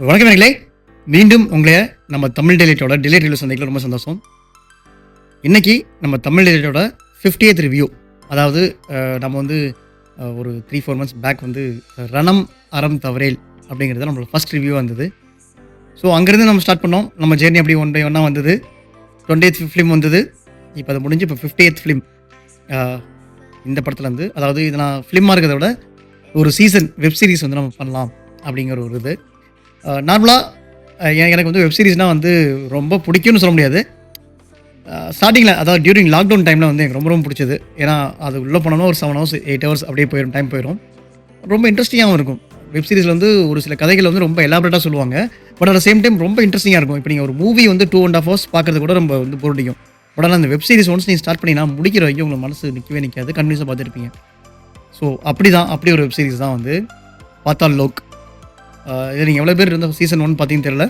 வணக்கம் நேயர்களே, மீண்டும் உங்களை நம்ம தமிழ் டெலிட்டோட டிலேட் ரிவ்யூ சந்திக்கல ரொம்ப சந்தோஷம். இன்னைக்கு நம்ம தமிழ் டெலிட்டோட 50th ரிவ்யூ. அதாவது நம்ம வந்து ஒரு 3-4 மந்த்ஸ் பேக் வந்து ரணம் அறம் தவறேல் அப்படிங்கிறது நம்மளோட ஃபர்ஸ்ட் ரிவ்யூ வந்தது. ஸோ அங்கேருந்து நம்ம ஸ்டார்ட் பண்ணோம். நம்ம ஜேர்னி அப்படி ஒன் பை ஒன்னாக வந்தது. 20th ஃபிலிம் வந்தது. இப்போ அது முடிஞ்சு இப்போ 50th ஃபிலிம் இந்த படத்துலேருந்து. அதாவது இது நான் ஃபிலிமாக இருக்கிறத விட ஒரு சீசன் வெப் சீரிஸ் வந்து நம்ம பண்ணலாம் அப்படிங்கிற ஒரு இது. நார்மலாக எனக்கு வந்து வெப் சீரிஸ்னால் வந்து ரொம்ப பிடிக்கும்னு சொல்ல முடியாது. ஸ்டார்டிங்கில் அதாவது டியூரிங் லாக்டவுன் டைமில் வந்து எனக்கு ரொம்ப ரொம்ப பிடிச்சது. ஏன்னா அது உள்ளே போனோம்னா ஒரு 7 hours 8 hours அப்படியே போயிடும், டைம் போயிடும். ரொம்ப இன்ட்ரெஸ்டிங்காகவும் இருக்கும். வெப் சீரிஸில் வந்து ஒரு சில கதைகள் வந்து ரொம்ப எலாபரேட்டாக சொல்லுவாங்க. பட் அட் சேம் டைம் ரொம்ப இன்ட்ரெஸ்டிங்காக இருக்கும். இப்போ நீங்கள் ஒரு மூவி வந்து 2.5 hours பார்க்குறது கூட ரொம்ப வந்து போரடிக்கும். பட் ஆனால் அந்த வெப் சீரிஸ் ஒன்ஸ் நீங்கள் ஸ்டார்ட் பண்ணினா முடிக்கிற வரைக்கும் உங்கள் மனசு நிற்கவே நிற்காது, கண்டினியூஸாக பார்த்துருப்பீங்க. ஸோ அப்படி ஒரு வெப் சீரிஸ் தான் வந்து பாத்தால் லோக். இது நீங்கள் எவ்வளோ பேர் இருந்த சீசன் 1 பார்த்தீங்கன்னு தெரியல.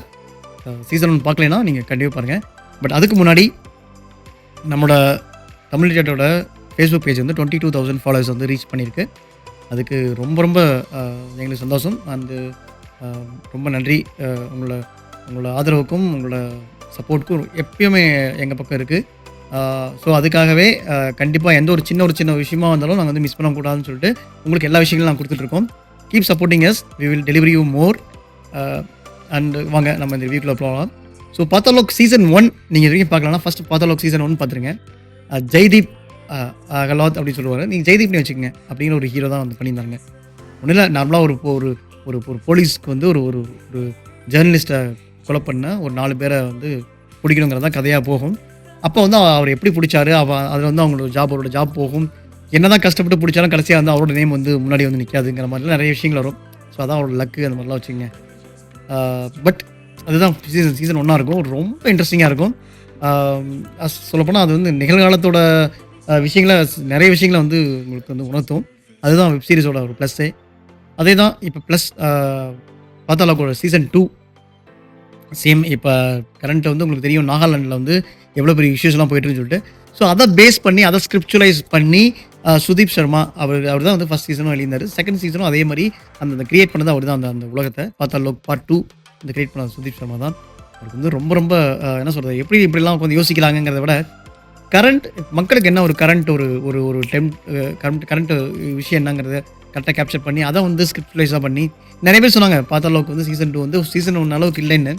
சீசன் 1 பார்க்கலைன்னா நீங்கள் கண்டிப்பாக பாருங்கள். பட் அதுக்கு முன்னாடி நம்மளோட தமிழ் டெலிட்டோட ஃபேஸ்புக் பேஜ் வந்து 22,000 ஃபாலோவர்ஸ் வந்து ரீச் பண்ணியிருக்கு. அதுக்கு ரொம்ப ரொம்ப எங்களுக்கு சந்தோஷம். அந்த ரொம்ப நன்றி. உங்களோட ஆதரவுக்கும் உங்களோட சப்போர்ட்டுக்கும் எப்பயுமே எங்கள் பக்கம் இருக்குது. ஸோ அதுக்காகவே கண்டிப்பாக எந்த ஒரு சின்ன விஷயமா வந்தாலும் நாங்கள் வந்து மிஸ் பண்ணக்கூடாதுன்னு சொல்லிட்டு உங்களுக்கு எல்லா விஷயங்களும் நாங்கள் கொடுத்துட்ருக்கோம். Keep supporting us, we will delivery you more. And வாங்க நம்ம இந்த ரிவ்யூக்குள்ள போகலாம். ஸோ பாத்தாலோக் சீசன் 1 நீங்கள் வரைக்கும் பார்க்கலாம்னா ஃபஸ்ட்டு பாத்தாலோக் சீசன் 1 பார்த்துருங்க. ஜெய்தீப் அகலாத் அப்படின்னு சொல்லுவாங்க. நீங்கள் ஜெய்தீப்னு வச்சுக்கோங்க. அப்படிங்கிற ஒரு ஹீரோ தான் வந்து பண்ணியிருந்தாங்க. ஒன்றும் இல்லை, நார்மலாக ஒரு ஒரு ஒரு போலீஸ்க்கு வந்து ஒரு ஒரு ஒரு ஜேர்னலிஸ்ட்டை கொலை பண்ண ஒரு 4 பேரை வந்து பிடிக்கணுங்கிறது தான் கதையாக போகும். அப்போ வந்து அவர் எப்படி பிடிச்சாரு, அதில் வந்து அவரோட ஜாப் போகும். என்ன தான் கஷ்டப்பட்டு பிடிச்சாலும் கடைசியாக வந்து அவரோட நேம் வந்து முன்னாடி வந்து நிற்காதுங்கிற மாதிரிலாம் நிறைய விஷயங்கள் வரும். ஸோ அதான் அவரோட லக்கு, அந்த மாதிரிலாம் வச்சுங்க. பட் அதுதான் சீசன் 1 இருக்கும். ரொம்ப இன்ட்ரெஸ்டிங்காக இருக்கும். சொல்லப்போனால் அது வந்து நிகழ்காலத்தோட நிறைய விஷயங்களை வந்து உங்களுக்கு வந்து உணர்த்தும். அதுதான் வெப் சீரிஸோட ஒரு ப்ளஸ்ஸே. அதே தான் இப்போ ப்ளஸ் பாத்தாலோக்கோட சீசன் 2 சேம். இப்போ கரண்ட்டில் வந்து உங்களுக்கு தெரியும், நாகாலாண்டில் வந்து எவ்வளோ பெரிய இஷ்யூஸ்லாம் போயிட்டுருன்னு சொல்லிட்டு. ஸோ அதை பேஸ் பண்ணி அதை ஸ்கிரிப்சுவலைஸ் பண்ணி சுதீப் சர்மா அவர் தான் வந்து ஃபஸ்ட் சீசனும் எழுதியிருந்தார். செகண்ட் சீசனும் அதே மாதிரி அந்த கிரியேட் பண்ணது அவர் தான். அந்த உலகத்தை பாத்தாலோக் பார்ட் 2 இந்த கிரியேட் பண்ண சுதீப் சர்மா தான். அவருக்கு வந்து ரொம்ப ரொம்ப என்ன சொல்கிறது, இப்படிலாம் கொஞ்சம் யோசிக்கலாங்கிறத விட மக்களுக்கு என்ன ஒரு கரண்ட் விஷயம் என்னங்கிறத கரெக்டாக கேப்சர் பண்ணி அதை வந்து ஸ்கிரிப்டுலைஸாக பண்ணி நிறைய பேர் சொன்னாங்க பாத்தாலோக் வந்து சீசன் 2 வந்து சீசன் 1 அளவுக்கு இல்லைன்னு.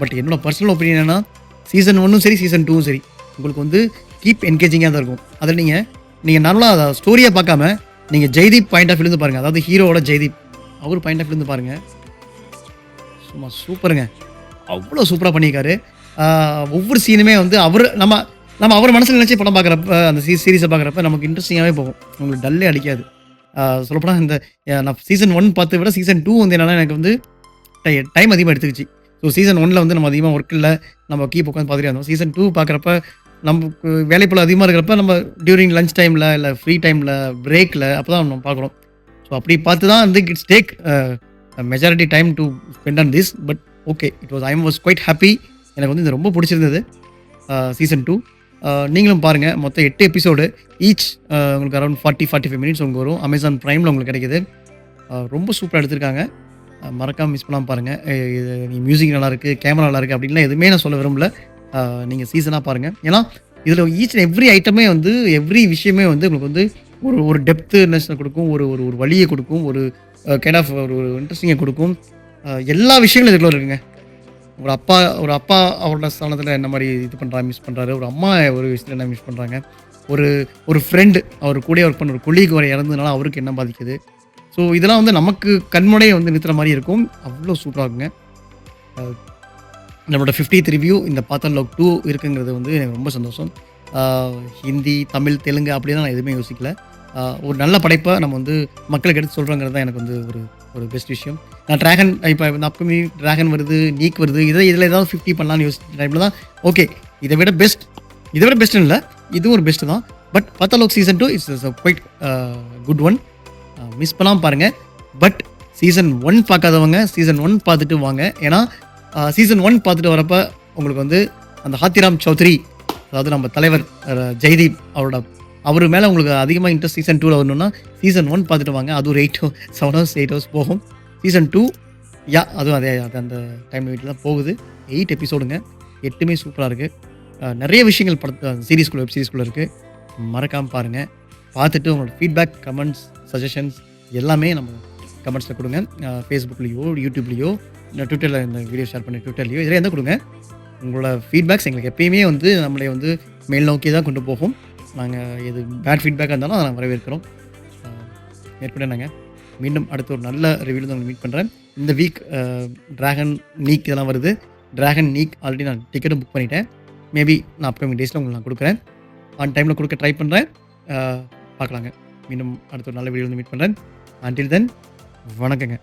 பட் என்னோட பர்சனல் ஒப்பீனியன் என்னன்னா, சீசன் 1ம் சரி சீசன் 2ம் சரி உங்களுக்கு வந்து கீப் என்கேஜிங்காக தான் இருக்கும். அதில் நீங்கள் நார்மலாக அதை ஸ்டோரியாக பார்க்காம நீங்கள் ஜெய்தீப் பாயிண்ட் ஆஃப் வியூலேருந்து பாருங்கள். அதாவது ஹீரோவோட ஜெய்தீப் அவர் பாயிண்ட் ஆஃப் வியூலேருந்து பாருங்கள். சும்மா சூப்பருங்க. அவ்வளோ சூப்பராக பண்ணியிருக்காரு. ஒவ்வொரு சீனுமே வந்து நம்ம அவர் மனசில் நினச்சி படம் பார்க்குறப்ப, அந்த சீரீஸை பார்க்குறப்ப நமக்கு இன்ட்ரெஸ்டிங்காகவே போகும். உங்களுக்கு டல்லே அடிக்காது. சொல்லப்போனால் நான் சீசன் 1 பார்த்து விட சீசன் 2 வந்து என்னென்னா எனக்கு வந்து டைம் அதிகமாக எடுத்துக்கிச்சு. ஸோ சீசன் 1ல் வந்து நம்ம அதிகமாக ஒர்க் இல்லை, நம்ம உட்காந்து பார்த்துட்டே இருந்தோம். சீசன் 2 பார்க்குறப்ப நமக்கு வேலைப்பளு அதிகமாக இருக்கிறப்ப நம்ம டியூரிங் லஞ்ச் டைமில் இல்லை ஃப்ரீ டைமில் பிரேக்கில் அப்போ தான் நம்ம பார்க்குறோம். ஸோ அப்படி பார்த்து தான் வந்து it's take majority time to spend on this. But okay, I was quite happy. எனக்கு வந்து இது ரொம்ப பிடிச்சிருந்தது சீசன் 2. நீங்களும் பாருங்கள். மொத்தம் 8 எபிசோடு ஈச். உங்களுக்கு அரௌண்ட் 40-45 மினிட்ஸ் உங்களுக்கு வரும். அமேசான் ப்ரைமில் உங்களுக்கு கிடைக்கிது. ரொம்ப சூப்பராக எடுத்திருக்காங்க. மறக்காமல் மிஸ் பண்ணாமல் பாருங்கள். இது மியூசிக் நல்லாயிருக்கு, கேமரா நல்லாயிருக்கு அப்படின்லாம் எதுவுமே நான் சொல்ல விரும்பல. நீங்கள் சீசனாக பாருங்கள். ஏன்னா இதில் ஈச் அண்ட் எவ்ரி ஐட்டமே வந்து எவ்ரி விஷயமே வந்து உங்களுக்கு வந்து ஒரு டெப்த்னஸ் கொடுக்கும், ஒரு ஒரு வழியை கொடுக்கும், ஒரு கைண்ட் ஆஃப் ஒரு இன்ட்ரெஸ்டிங்கை கொடுக்கும். எல்லா விஷயங்களும் இதுக்குள்ள இருக்குங்க. ஒரு அப்பா அவரோட ஸ்தானத்தில் என்ன மாதிரி இது பண்ணுறாங்க, மிஸ் பண்ணுறாரு. ஒரு அம்மா ஒரு விஷயத்தில் என்ன மிஸ் பண்ணுறாங்க. ஒரு ஃப்ரெண்டு அவர் கூட ஒர்க் பண்ண ஒரு கொலீக் வரை இறந்ததுனால அவருக்கு என்ன பாதிக்குது. ஸோ இதெல்லாம் வந்து நமக்கு கண்முனையை வந்து நிறுத்துற மாதிரி இருக்கும். அவ்வளோ சூப்பராக இருக்குங்க. நம்மளோட 50th ரிவ்யூ இந்த பாத்தாலோக் 2 இருக்குங்கிறது வந்து எனக்கு ரொம்ப சந்தோஷம். ஹிந்தி, தமிழ், தெலுங்கு அப்படிலாம் நான் எதுவுமே யோசிக்கல. ஒரு நல்ல படைப்பாக நம்ம வந்து மக்களுக்கு எடுத்து சொல்கிறோங்கிறது தான் எனக்கு வந்து ஒரு பெஸ்ட் விஷயம். நான் ட்ராகன் இப்போ அப்கமிங் ட்ராகன் வருது, நீக் வருது, இதில் ஏதாவது 50 பண்ணலான்னு யோசிச்ச டைமில் தான் ஓகே இதை விட பெஸ்ட்டுன்னு இல்லை, இதுவும் ஒரு பெஸ்ட்டு தான். But Paatal Lok season 2 it's quite good one. Miss பண்ணாமல் பாருங்கள். பட் சீசன் 1 பார்க்காதவங்க சீசன் 1 பார்த்துட்டு வாங்க. ஏன்னா சீசன் 1 பார்த்துட்டு வரப்போ உங்களுக்கு வந்து அந்த ஹாத்திராம் சௌத்ரி, அதாவது நம்ம தலைவர் ஜெய்தீப் அவர் மேலே உங்களுக்கு அதிகமாக இன்ட்ரெஸ்ட் சீசன் 2ல் வரணும்னா சீசன் 1 பார்த்துட்டு வாங்க. அது ஒரு 7 hours 8 hours போகும். சீசன் 2 அதுவும் அதே அது அந்த டைம் லிமிட்டில் தான் போகுது. 8 எபிசோடுங்க. 8மே சூப்பரா இருக்கு. நெறைய விஷயங்கள் சீரிஸ்குள்ள வெப் சீரிஸ்குள்ள இருக்கு. மறக்காம பாருங்க. பார்த்துட்டு உங்களோட ஃபீட்பேக், கமெண்ட்ஸ், சஜஷன்ஸ் எல்லாமே நம்ம கமெண்ட்ஸில் கொடுங்க. Facebookலயோ, YouTubeலயோ, இல்ல Twitterல இந்த வீடியோ ஷேர் பண்ணி Twitterலயோ இதில எந்த கொடுங்க. உங்களோட ஃபீட்பேக்ஸ் எங்களுக்கு எப்பயுமே வந்து நம்மளை வந்து மேல் நோக்கி தான் கொண்டு போகும். நாங்க எது பேட் ஃபீட்பேக்கா இருந்தாலும் அதை நாங்க வரவேற்கிறோம். மேற்கொண்டு என்னங்க, மீண்டும் அடுத்த ஒரு நல்ல ரிவ்யூல உங்களை மீட் பண்றேன். இந்த வீக் டிராகன் நீக் இதெல்லாம் வருது. டிராகன் நீக் ஆல்ரெடி நான் டிக்கெட்டும் புக் பண்ணிட்டேன். மேபி நான் அப்கமிங் டேஸில் உங்களுக்கு நான் கொடுக்குறேன். ஆன் டைமில் கொடுக்க ட்ரை பண்ணுறேன். பார்க்கலாங்க. மீண்டும் அடுத்த ஒரு நல்ல வீடியோவில் மீட் பண்ணுறேன். அன்டில் தென் வணக்கங்க.